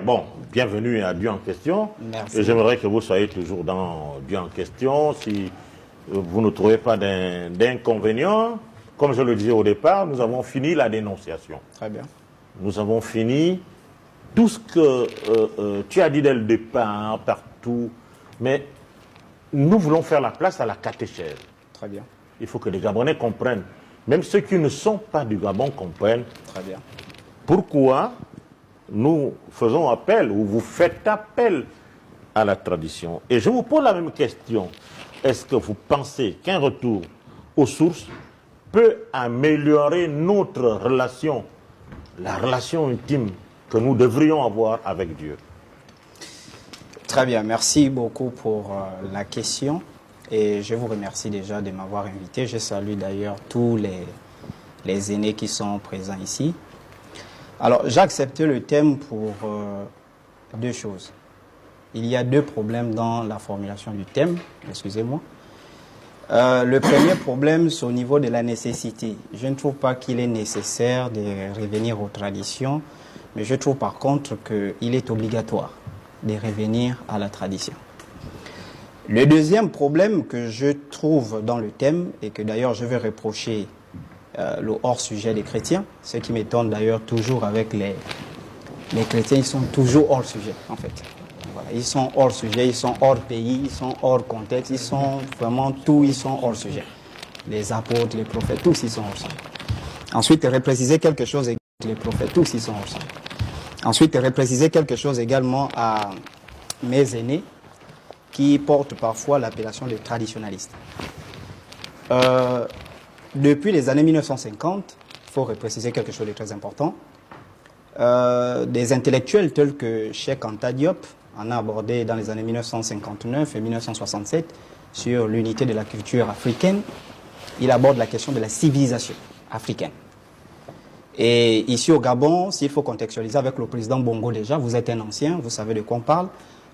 Bon, bienvenue à Dieu en question. Merci. J'aimerais que vous soyez toujours dans Dieu en question. Si vous ne trouvez pas d'inconvénient, comme je le disais au départ, nous avons fini la dénonciation. Très bien. Nous avons fini tout ce que tu as dit dès le départ, partout. Mais nous voulons faire la place à la catéchèse. Très bien. Il faut que les Gabonais comprennent. Même ceux qui ne sont pas du Gabon comprennent. Très bien. Pourquoi nous faisons appel, ou vous faites appel à la tradition. Et je vous pose la même question. Est-ce que vous pensez qu'un retour aux sources peut améliorer notre relation, la relation intime que nous devrions avoir avec Dieu? Très bien. Merci beaucoup pour la question. Et je vous remercie déjà de m'avoir invité. Je salue d'ailleurs tous les aînés qui sont présents ici. Alors, j'ai accepté le thème pour deux choses. Il y a deux problèmes dans la formulation du thème, excusez-moi. Le premier problème, c'est au niveau de la nécessité. Je ne trouve pas qu'il est nécessaire de revenir aux traditions, mais je trouve par contre qu'il est obligatoire de revenir à la tradition. Le deuxième problème que je trouve dans le thème, et que d'ailleurs je vais reprocher le hors-sujet des chrétiens, ce qui m'étonne d'ailleurs toujours avec les chrétiens, ils sont toujours hors-sujet en fait. Voilà, ils sont hors-sujet, ils sont hors pays, ils sont hors contexte, ils sont vraiment tous, ils sont hors-sujet. Les apôtres, les prophètes, tous ils sont hors-sujet. Ensuite, repréciser quelque chose, les prophètes, tous ils sont hors-sujet. Ensuite, repréciser quelque chose également à mes aînés qui portent parfois l'appellation de traditionalistes. Depuis les années 1950, il faut repréciser quelque chose de très important. Des intellectuels tels que Cheikh Anta Diop en a abordé dans les années 1959 et 1967 sur l'unité de la culture africaine. Il aborde la question de la civilisation africaine. Et ici au Gabon, s'il faut contextualiser avec le président Bongo déjà, vous êtes un ancien, vous savez de quoi on parle.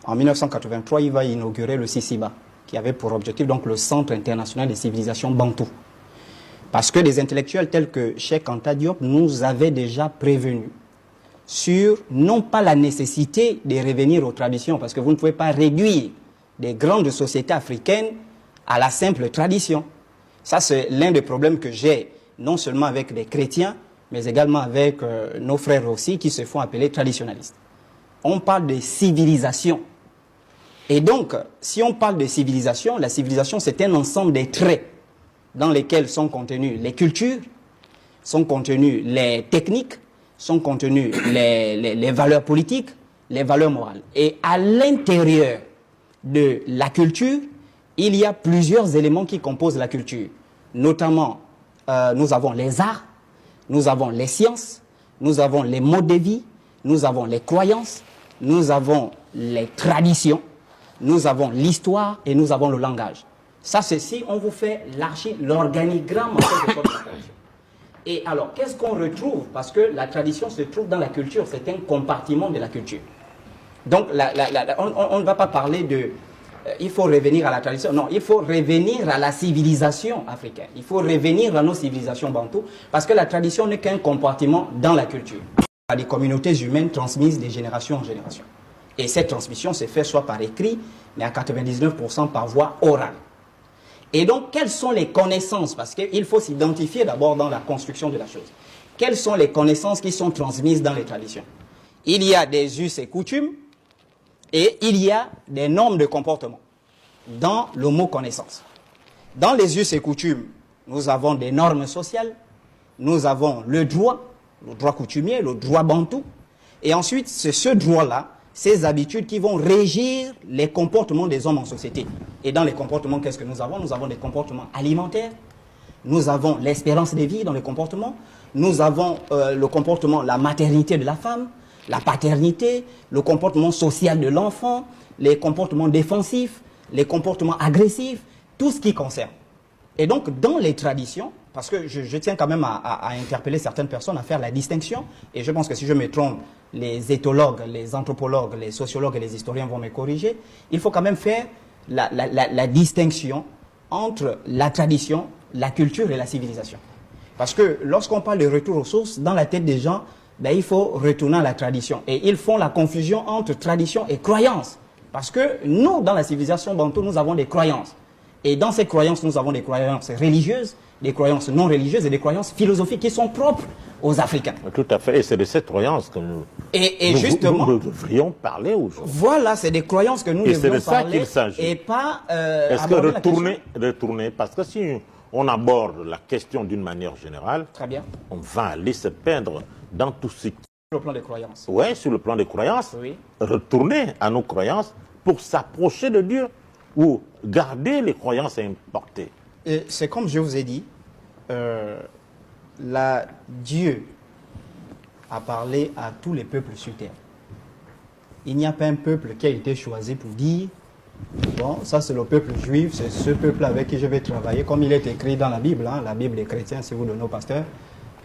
En 1983, il va inaugurer le CICIBA, qui avait pour objectif donc le Centre international des civilisations bantou. Parce que des intellectuels tels que Cheikh Anta Diop nous avaient déjà prévenus sur, non pas la nécessité de revenir aux traditions, parce que vous ne pouvez pas réduire des grandes sociétés africaines à la simple tradition. Ça, c'est l'un des problèmes que j'ai, non seulement avec les chrétiens, mais également avec nos frères aussi, qui se font appeler traditionalistes. On parle de civilisation. Et donc, si on parle de civilisation, la civilisation, c'est un ensemble des traits dans lesquels sont contenues les cultures, sont contenues les techniques, sont contenues les valeurs politiques, les valeurs morales. Et à l'intérieur de la culture, il y a plusieurs éléments qui composent la culture. Notamment, nous avons les arts, nous avons les sciences, nous avons les modes de vie, nous avons les croyances, nous avons les traditions, nous avons l'histoire et nous avons le langage. Ça, c'est si on vous fait l'organigramme en quelque sorte de la tradition. Et alors, qu'est-ce qu'on retrouve? Parce que la tradition se trouve dans la culture, c'est un compartiment de la culture. Donc, on ne va pas parler de... il faut revenir à la tradition. Non, il faut revenir à la civilisation africaine. Il faut revenir à nos civilisations bantoues, parce que la tradition n'est qu'un compartiment dans la culture. À des communautés humaines transmises de génération en génération. Et cette transmission se fait soit par écrit, mais à 99% par voie orale. Et donc, quelles sont les connaissances? Parce qu'il faut s'identifier d'abord dans la construction de la chose. Quelles sont les connaissances qui sont transmises dans les traditions? Il y a des us et coutumes et il y a des normes de comportement dans le mot connaissance. Dans les us et coutumes, nous avons des normes sociales, nous avons le droit coutumier, le droit bantou. Et ensuite, c'est ce droit-là, ces habitudes qui vont régir les comportements des hommes en société. Et dans les comportements, qu'est-ce que nous avons? Nous avons des comportements alimentaires, nous avons l'espérance de vie dans les comportements, nous avons le comportement, la maternité de la femme, la paternité, le comportement social de l'enfant, les comportements défensifs, les comportements agressifs, tout ce qui concerne. Et donc, dans les traditions, parce que je tiens quand même à interpeller certaines personnes, à faire la distinction, et je pense que si je me trompe, les éthologues, les anthropologues, les sociologues et les historiens vont me corriger, il faut quand même faire la distinction entre la tradition, la culture et la civilisation. Parce que lorsqu'on parle de retour aux sources, dans la tête des gens, ben, il faut retourner à la tradition. Et ils font la confusion entre tradition et croyance. Parce que nous, dans la civilisation bantou, nous avons des croyances. Et dans ces croyances, nous avons des croyances religieuses, des croyances non religieuses et des croyances philosophiques qui sont propres aux Africains. Tout à fait. Et c'est de cette croyance que nous, justement, nous devrions parler aujourd'hui. Voilà, c'est des croyances que nous devrions parler. Et c'est de ça qu'il s'agit. Et pas est-ce que retourner, parce que si on aborde la question d'une manière générale, très bien, on va aller se perdre dans tout ce qui... Sur le plan des croyances. Oui, sur le plan des croyances. Oui. Retourner à nos croyances pour s'approcher de Dieu ou garder les croyances importées. C'est comme je vous ai dit, Dieu a parlé à tous les peuples sur terre. Il n'y a pas un peuple qui a été choisi pour dire, bon, ça c'est le peuple juif, c'est ce peuple avec qui je vais travailler, comme il est écrit dans la Bible, hein, la Bible des chrétiens, si vous donnez au pasteur,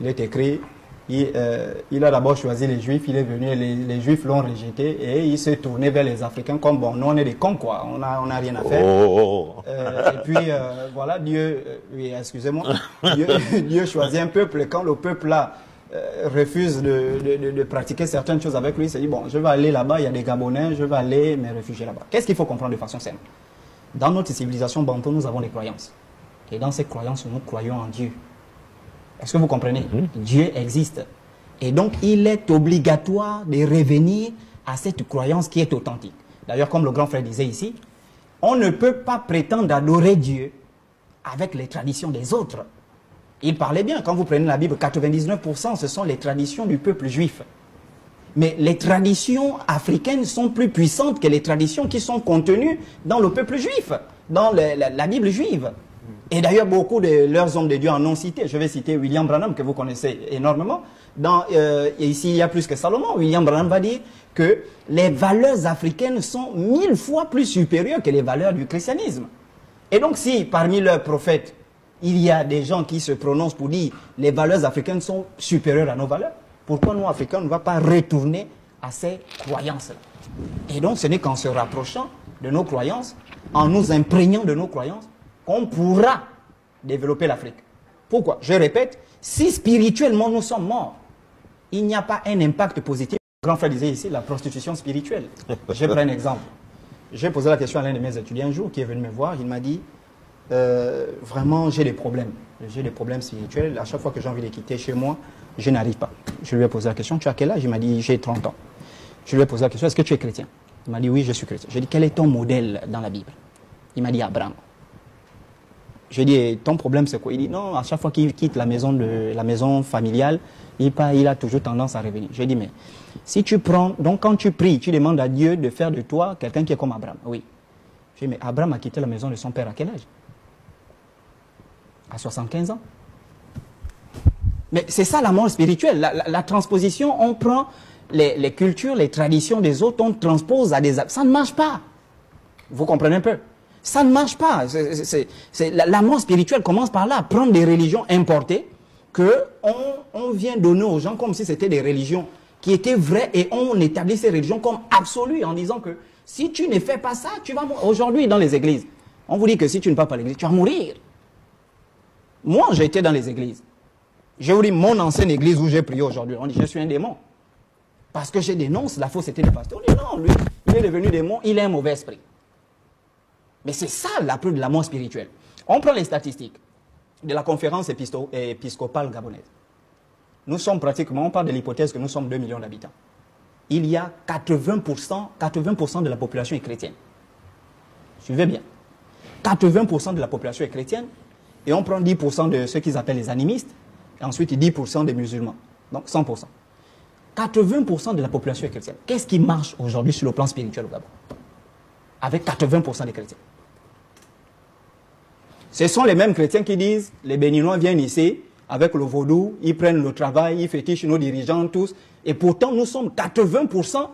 il est écrit, il a d'abord choisi les juifs, il est venu, les juifs l'ont rejeté et il s'est tourné vers les Africains comme, bon, nous on est des cons quoi, on n'a rien à faire. Et puis, voilà, Dieu, oui, excusez-moi, Dieu choisit un peuple, quand le peuple là refuse de pratiquer certaines choses avec lui, il s'est dit, bon, je vais aller là-bas, il y a des Gabonais, je vais aller me réfugier là-bas. Qu'est-ce qu'il faut comprendre de façon simple? Dans notre civilisation bantou, nous avons des croyances. Et dans ces croyances, nous croyons en Dieu. Est-ce que vous comprenez? Dieu existe. Et donc, il est obligatoire de revenir à cette croyance qui est authentique. D'ailleurs, comme le grand frère disait ici, on ne peut pas prétendre adorer Dieu avec les traditions des autres. Il parlait bien, quand vous prenez la Bible, 99% ce sont les traditions du peuple juif. Mais les traditions africaines sont plus puissantes que les traditions qui sont contenues dans le peuple juif, dans la Bible juive. Et d'ailleurs, beaucoup de leurs hommes de Dieu en ont cité. Je vais citer William Branham, que vous connaissez énormément. Ici, il y a plus que Salomon. William Branham va dire que les valeurs africaines sont 1000 fois plus supérieures que les valeurs du christianisme. Et donc, si parmi leurs prophètes, il y a des gens qui se prononcent pour dire les valeurs africaines sont supérieures à nos valeurs, pourquoi nous, Africains, on ne va pas retourner à ces croyances-là? Et donc, ce n'est qu'en se rapprochant de nos croyances, en nous imprégnant de nos croyances, qu'on pourra développer l'Afrique. Pourquoi? Je répète, si spirituellement nous sommes morts, il n'y a pas un impact positif. Le grand frère disait ici, la prostitution spirituelle. Je prends un exemple. J'ai posé la question à l'un de mes étudiants un jour qui est venu me voir, il m'a dit, vraiment j'ai des problèmes. J'ai des problèmes spirituels. À chaque fois que j'ai envie de quitter chez moi, je n'arrive pas. Je lui ai posé la question, tu as quel âge? Il m'a dit, j'ai 30 ans. Je lui ai posé la question, est-ce que tu es chrétien? Il m'a dit, oui, je suis chrétien. J'ai dit, quel est ton modèle dans la Bible? Il m'a dit, Abraham. J'ai dit, ton problème c'est quoi? Il dit, non, à chaque fois qu'il quitte la maison familiale, il a toujours tendance à revenir. J'ai dit, mais si tu prends, donc quand tu pries, tu demandes à Dieu de faire de toi quelqu'un qui est comme Abraham. Oui. J'ai dit, mais Abraham a quitté la maison de son père à quel âge? À 75 ans. Mais c'est ça la mort spirituelle. La transposition, on prend les cultures, les traditions des autres, on transpose à des... Ça ne marche pas. Vous comprenez un peu? Ça ne marche pas. La mort spirituelle commence par là, prendre des religions importées qu'on vient donner aux gens comme si c'était des religions qui étaient vraies et on établit ces religions comme absolues en disant que si tu ne fais pas ça, tu vas mourir. Aujourd'hui, dans les églises, on vous dit que si tu ne vas pas à l'église, tu vas mourir. Moi, j'ai été dans les églises. Je vous dis, mon ancienne église où j'ai prié aujourd'hui, on dit je suis un démon. Parce que je dénonce la fausseté des pasteurs. On dit non, lui, il est devenu démon, il a un mauvais esprit. Mais c'est ça la preuve de la mort spirituelle. On prend les statistiques de la conférence épiscopale gabonaise. Nous sommes pratiquement, on parle de l'hypothèse que nous sommes 2 millions d'habitants. Il y a 80% de la population est chrétienne. Suivez bien. 80% de la population est chrétienne et on prend 10% de ceux qu'ils appellent les animistes et ensuite 10% des musulmans. Donc 100%. 80% de la population est chrétienne. Qu'est-ce qui marche aujourd'hui sur le plan spirituel au Gabon? Avec 80% des chrétiens. Ce sont les mêmes chrétiens qui disent, les Béninois viennent ici, avec le vaudou, ils prennent le travail, ils fétichent nos dirigeants tous, et pourtant nous sommes 80%